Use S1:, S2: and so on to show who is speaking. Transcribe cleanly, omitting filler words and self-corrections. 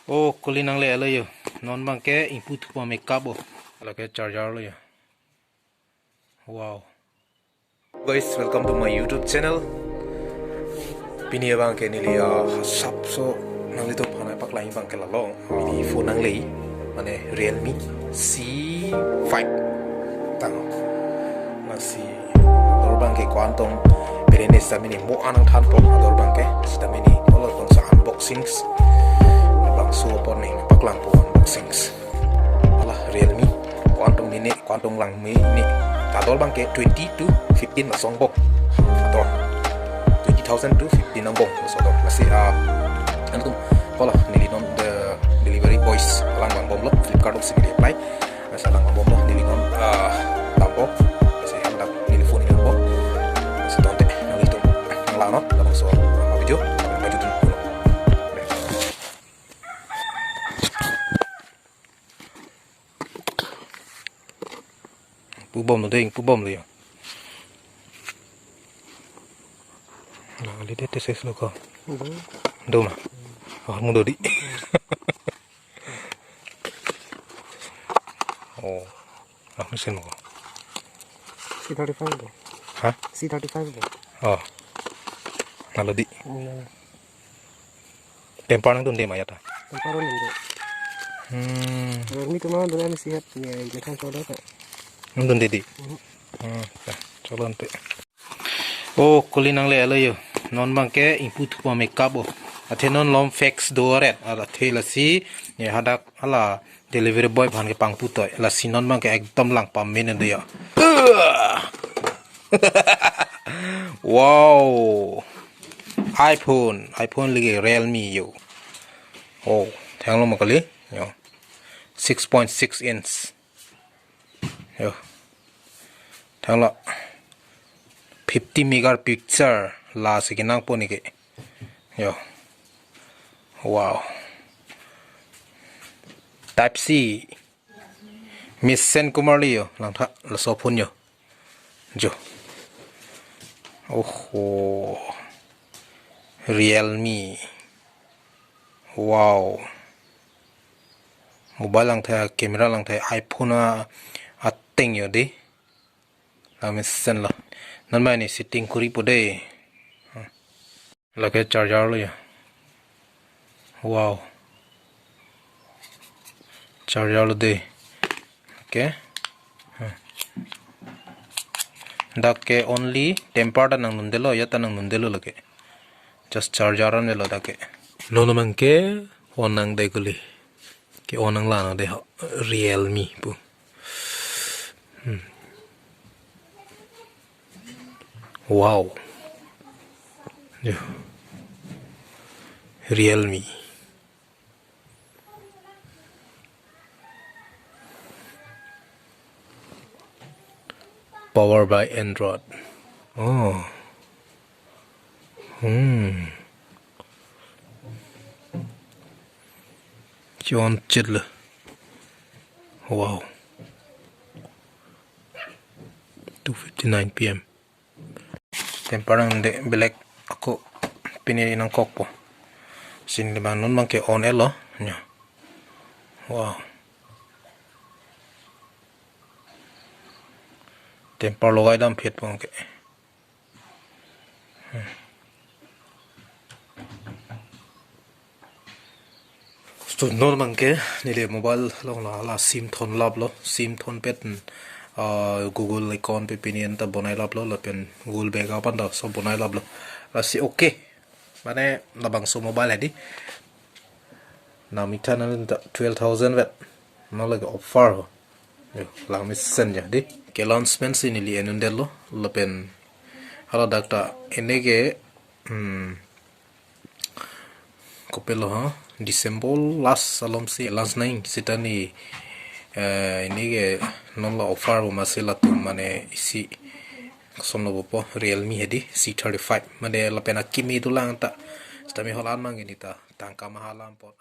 S1: Oh, kulinang le alo yo. Non bang ke input pa makeup oh. Ala ke charger lo yo. Wow. Guys, welcome to my YouTube channel. Pini bang ke ni liya sap so nang lito phana pak lai bang ke la long. Mini phone nang lei. Mane REALME C5. Tang. La si ador bang ke kwantong perene sa mini mo anang than po ador bang ke sta miniolo tong sa unboxings. So upon ni paklang po unboxings ala REALME kuantong mini kuantong lang mini kadol bang ke 20 to 15 na songbok ador 20,000 to 15 ang bong so ador masih ano tum kola nili non the delivery boys lang bang bom lo Flipkart of sini apply masih lang bang bom lo nili non tampo masih hendak nili phone ini bom masih tonte nili tum lang no labang so video baju tu bom nó đây bom rồi là lấy để test luôn cơ đâu mà không được đi ồ không xem rồi
S2: C35 bro.
S1: hả
S2: C35 bro.
S1: là đi tempat nang tuh dia maya ta
S2: Temparo nendo. REALME tu mah dulu ni sihat ni jangan coba tak.
S1: nang di coba nanti oh kulinang le alo yo non bang ke input pa makeup oh athe non lom fax doret ala thela si ye hadak ala delivery boy bhan ke pang putoy la si non bang ke ekdom lang pa men de yo wow iPhone lagi REALME yo oh thang lo makali yo 6.6 inch yo thang lo 50 megapixel la sikinang po ni ke yo wow type C miss sen kumar liyo lang tha la so phun yo jo oh REALME wow mobile lang tha camera lang tha iPhone a ting yo di la miss sen la nan mai ni setting kuri po de la ke charger lo yo wow charger lo de okay dak ke only temper ta nang nundelo ya ta nang nundelo lage just charger an lo dak ke no no man ke onang de guli ke onang la na de REALME pu wow REALME powered by Android oh John Chidler wow 2:59 PM temparang de black ako pinili ng kok po siniliman nun man ke on elo nya wow tempar logay dam phet po ke so normal ke nile mobile long la sim thon lab lo sim thon pet Google icon pe pinian ta bonai lab lo la pen Google bag apan da so bonai lab lo la si okay mane labang so mobile hedi na mitana 12,000 vet no like offer yo lang mi sen ya di ke announcement sin li enundelo la pen hala dakta enege kopelo ha December last salom si last nine sitani ini ke non la offer masih tu mane isi somno po REALME hedi C35 mane la pena kimi tu lang ta stami holan mangini ta tangka mahalam po